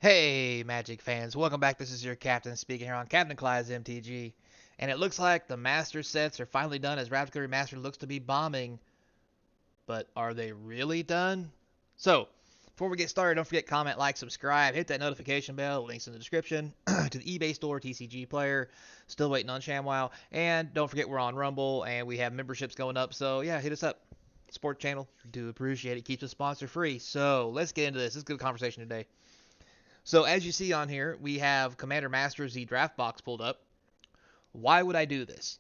Hey, Magic fans, welcome back. This is your captain speaking here on Capnclydes MTG. And it looks like the Master sets are finally done as Ravnica Remastered looks to be bombing. But are they really done? So, before we get started, don't forget comment, like, subscribe, hit that notification bell, links in the description, to the eBay store, TCG Player, still waiting on ShamWow. And don't forget we're on Rumble and we have memberships going up. So, yeah, hit us up. Support channel. Do appreciate it. Keeps us sponsor free. So, let's get into this. This is a good conversation today. So as you see on here, we have Commander Masters the draft box pulled up. Why would I do this?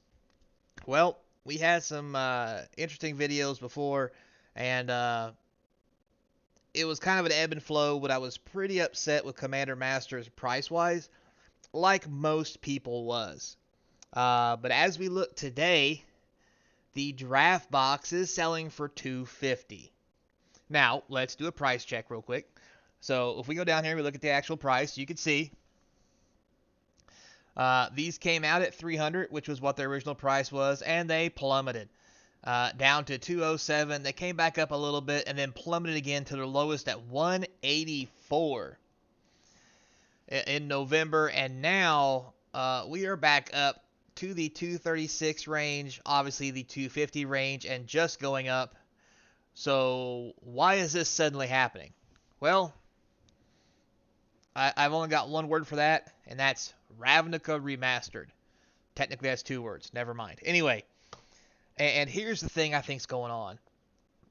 Well, we had some interesting videos before, and it was kind of an ebb and flow, but I was pretty upset with Commander Masters price-wise, like most people was. But as we look today, the draft box is selling for $250. Now, let's do a price check real quick. So if we go down here and we look at the actual price, you can see these came out at 300, which was what their original price was, and they plummeted down to 207. They came back up a little bit and then plummeted again to their lowest at 184 in November, and now we are back up to the 236 range, obviously the 250 range, and just going up. So why is this suddenly happening? Well, I've only got one word for that, and that's Ravnica Remastered. Technically, that's two words. Never mind. Anyway, and here's the thing I think's going on.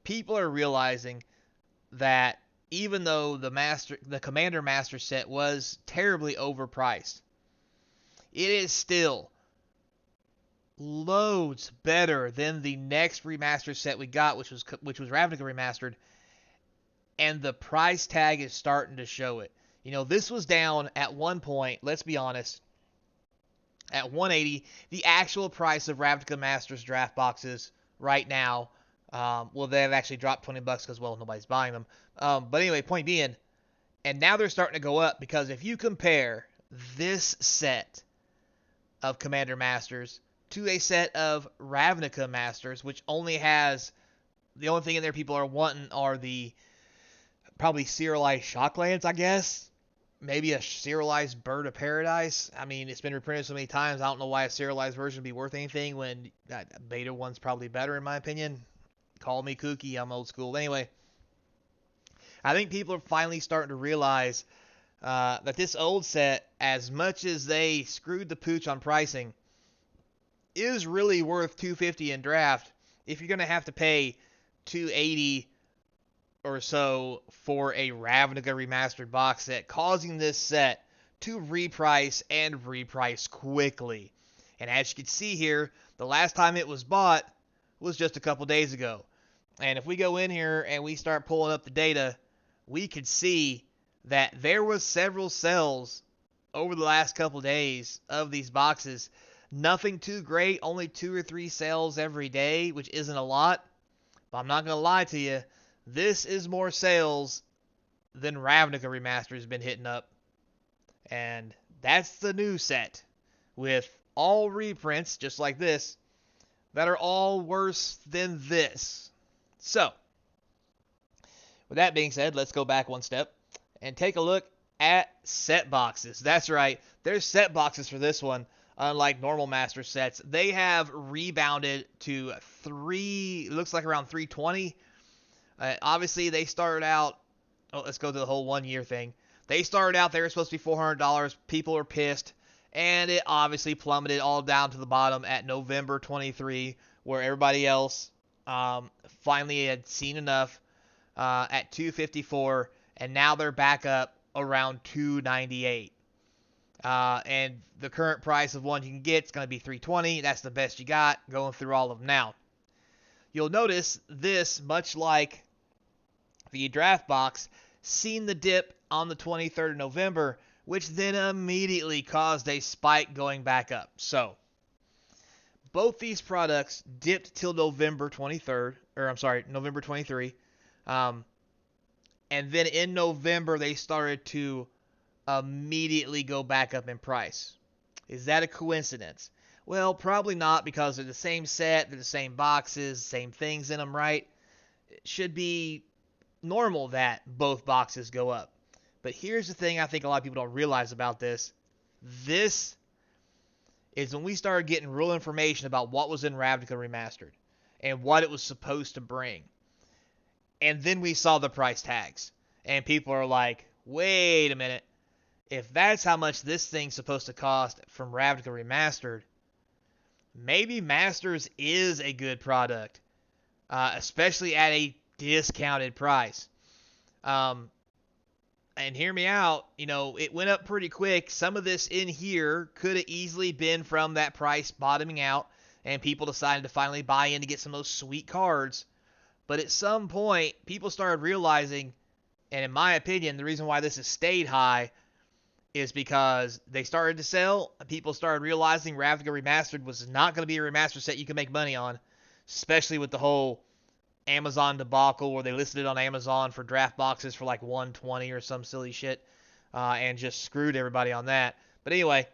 People are realizing that even though the Commander Master set was terribly overpriced, it is still loads better than the next remaster set we got, which was Ravnica Remastered, and the price tag is starting to show it. You know, this was down at one point, let's be honest, at 180. The actual price of Ravnica Masters draft boxes right now, well, they've actually dropped $20 because, well, nobody's buying them. But anyway, point being, and now they're starting to go up because if you compare this set of Commander Masters to a set of Ravnica Masters, which only has, the only thing in there people are wanting are the probably serialized Shocklands, I guess. Maybe a serialized Bird of Paradise. I mean, it's been reprinted so many times, I don't know why a serialized version would be worth anything when that beta one's probably better, in my opinion. Call me kooky, I'm old school. Anyway, I think people are finally starting to realize that this old set, as much as they screwed the pooch on pricing, is really worth $250 in draft if you're going to have to pay $280 or so for a Ravnica Remastered box set, causing this set to reprice quickly. And as you can see here, the last time it was bought was just a couple days ago. And if we go in here and we start pulling up the data, we could see that there was several sales over the last couple days of these boxes. Nothing too great, only 2 or 3 sales every day, which isn't a lot. But I'm not going to lie to you, this is more sales than Ravnica Remastered has been hitting up. And that's the new set, with all reprints, just like this, that are all worse than this. So, with that being said, let's go back one step and take a look at set boxes. That's right, there's set boxes for this one. Unlike normal master sets, they have rebounded to looks like around 320. Obviously, they started out, let's go to the whole 1 year thing. They started out, they were supposed to be $400. People were pissed, and it obviously plummeted all down to the bottom at November 23, where everybody else finally had seen enough at 254, and now they're back up around 298. And the current price of one you can get is going to be 320. That's the best you got, going through all of them now. You'll notice this, much like the draft box, seen the dip on the 23rd of November, which then immediately caused a spike going back up. So, both these products dipped till November 23rd, or I'm sorry, November 23. And then in November, they started to immediately go back up in price. Is that a coincidence? Well, probably not, because they're the same set, they're the same boxes, same things in them, right? It should be normal that both boxes go up. But here's the thing I think a lot of people don't realize about this. This is when we started getting real information about what was in Ravnica Remastered and what it was supposed to bring. And then we saw the price tags. And people are like, wait a minute. If that's how much this thing's supposed to cost from Ravnica Remastered, maybe Masters is a good product, especially at a discounted price. And hear me out, it went up pretty quick. Some of this in here could have easily been from that price bottoming out and people decided to finally buy in to get some of those sweet cards. But at some point, people started realizing, and in my opinion, the reason why this has stayed high is because they started to sell, and people started realizing Ravnica Remastered was not going to be a remastered set you can make money on, especially with the whole Amazon debacle where they listed it on Amazon for draft boxes for like $120 or some silly shit, and just screwed everybody on that. But anyway,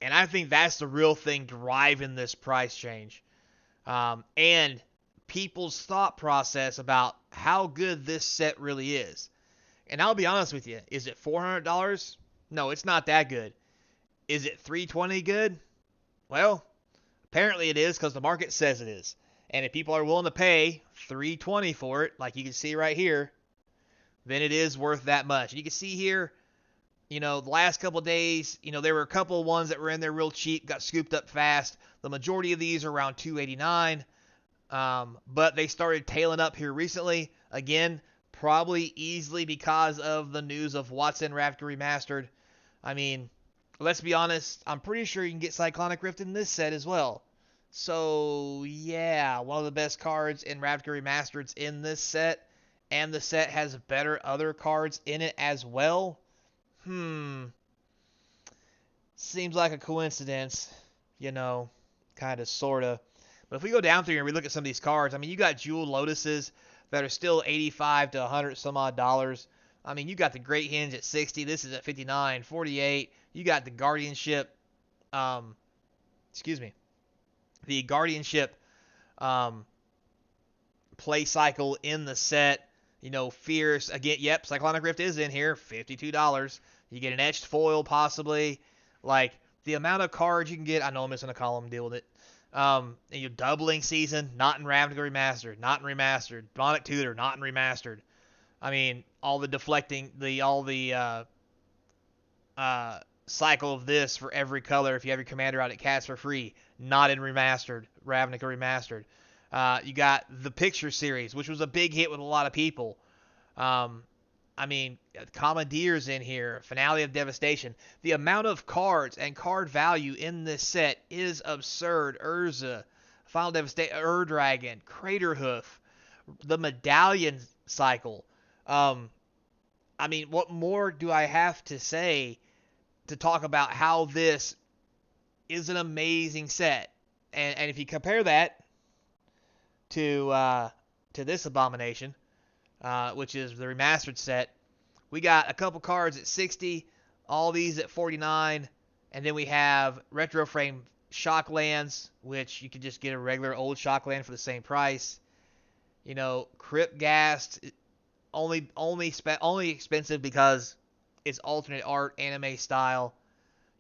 and I think that's the real thing driving this price change. And people's thought process about how good this set really is. And I'll be honest with you, is it $400? No, it's not that good. Is it $320 good? Well, apparently it is because the market says it is. And if people are willing to pay $320 for it, like you can see right here, then it is worth that much. And you can see here, the last couple of days, there were a couple of ones that were in there real cheap, got scooped up fast. The majority of these are around $289, but they started tailing up here recently. Again, probably easily because of the news of what's in Ravnica Remastered. I mean, let's be honest, I'm pretty sure you can get Cyclonic Rift in this set as well. So, yeah, one of the best cards in Ravnica Remastered's in this set, and the set has better other cards in it as well. Seems like a coincidence, kind of, sort of. But if we go down through here and we look at some of these cards, I mean, you got Jeweled Lotuses that are still $85 to $100 some odd dollars. I mean, you got the Great Hinge at $60. This is at $59, $48. You got the Guardianship, the Guardianship play cycle in the set. Fierce. Again, yep, Cyclonic Rift is in here, $52. You get an etched foil possibly. Like, the amount of cards you can get, I know I'm missing a column, deal with it. And you're doubling season, not in Ravnica Remastered, not in Remastered. Demonic Tutor, not in Remastered. I mean, all the deflecting, all the cycle of this for every color, if you have your commander out, it casts for free, not in Remastered, Ravnica Remastered. You got the Picture series, which was a big hit with a lot of people. I mean, Commandeer's in here, Finale of Devastation. The amount of cards and card value in this set is absurd. Urza, Final Devastation, Ur-Dragon, Craterhoof, the Medallion cycle. I mean, what more do I have to say to talk about how this is an amazing set? And if you compare that to this abomination, which is the remastered set, we got a couple cards at 60, all these at 49, and then we have retro frame Shocklands, which you can just get a regular old Shockland for the same price. Crypt Ghast, only expensive because it's alternate art, anime style.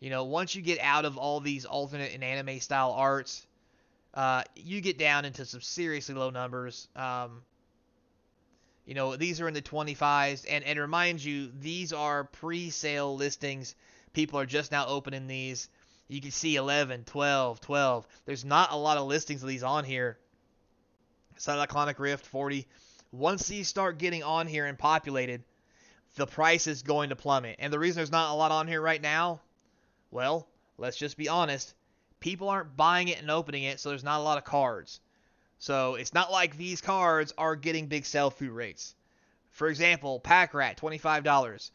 Once you get out of all these alternate and anime style arts, you get down into some seriously low numbers. These are in the 25s, and remind you, these are pre-sale listings. People are just now opening these. You can see 11, 12, 12. There's not a lot of listings of these on here. Cyclonic Rift, 40. Once these start getting on here and populated, the price is going to plummet. And the reason there's not a lot on here right now, well, let's just be honest. People aren't buying it and opening it, so there's not a lot of cards. So it's not like these cards are getting big sell-through rates. For example, Pack Rat, $25.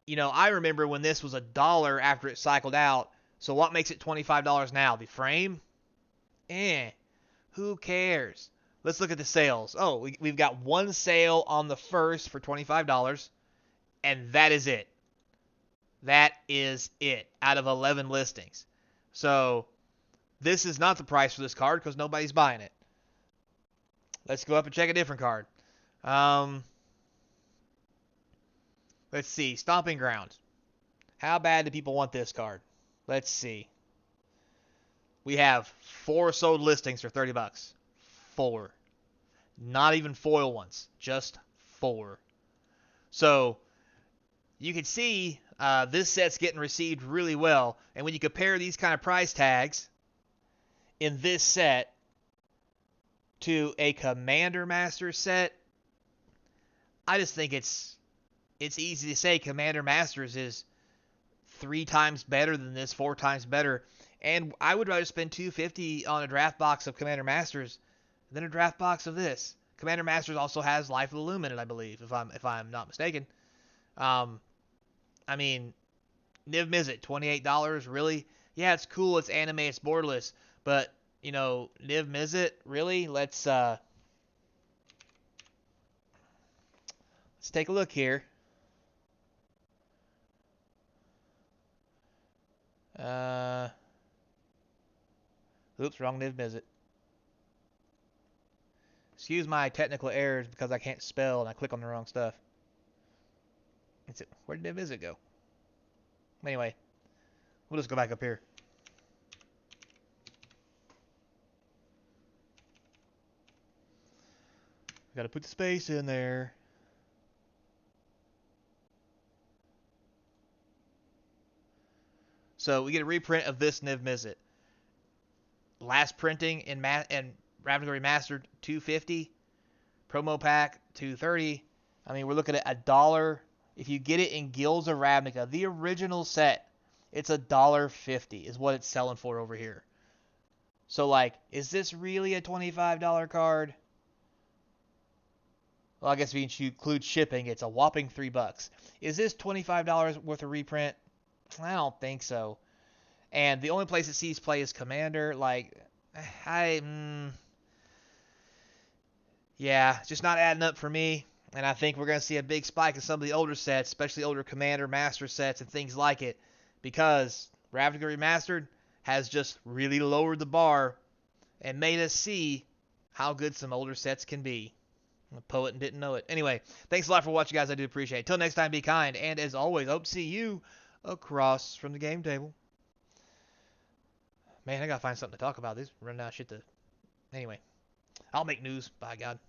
I remember when this was $1 after it cycled out. So what makes it $25 now? The frame? Who cares? Let's look at the sales. Oh, we've got one sale on the 1st for $25. And that is it. That is it out of 11 listings. So this is not the price for this card because nobody's buying it. Let's go up and check a different card. Let's see. Stomping Grounds. How bad do people want this card? Let's see. We have 4 sold listings for $30. 4. Not even foil ones. Just 4. So you can see this set's getting received really well. And when you compare these kind of price tags in this set to a Commander Master set, I just think it's easy to say Commander Masters is 3 times better than this, 4 times better. And I would rather spend $250 on a draft box of Commander Masters than a draft box of this. Commander Masters also has Life of the Loom in it, I believe, if I'm not mistaken. I mean, Niv Mizzet, $28, really? Yeah, it's cool, it's anime, it's borderless, but Niv Mizzet, really? Let's take a look here. Oops, wrong Niv Mizzet. Excuse my technical errors because I can't spell and I click on the wrong stuff. Where did Niv Mizzet go? Anyway, we'll just go back up here. Got to put the space in there. So we get a reprint of this Niv Mizzet. Last printing in Ravnica Remastered, $250. Promo pack, $230. I mean, we're looking at $1. If you get it in Guilds of Ravnica, the original set, it's $1.50 is what it's selling for over here. So, like, is this really a $25 card? Well, I guess if you include shipping, it's a whopping $3. Is this $25 worth of reprint? I don't think so. And the only place it sees play is Commander. Like, yeah, it's just not adding up for me. And I think we're going to see a big spike in some of the older sets, especially older Commander Master sets and things like it, because Ravnica Remastered has just really lowered the bar and made us see how good some older sets can be. The poet didn't know it. Anyway, thanks a lot for watching, guys. I do appreciate it. Till next time, be kind. And as always, hope to see you across from the game table. Man, I got to find something to talk about. This running out of shit to... Anyway, I'll make news. By God.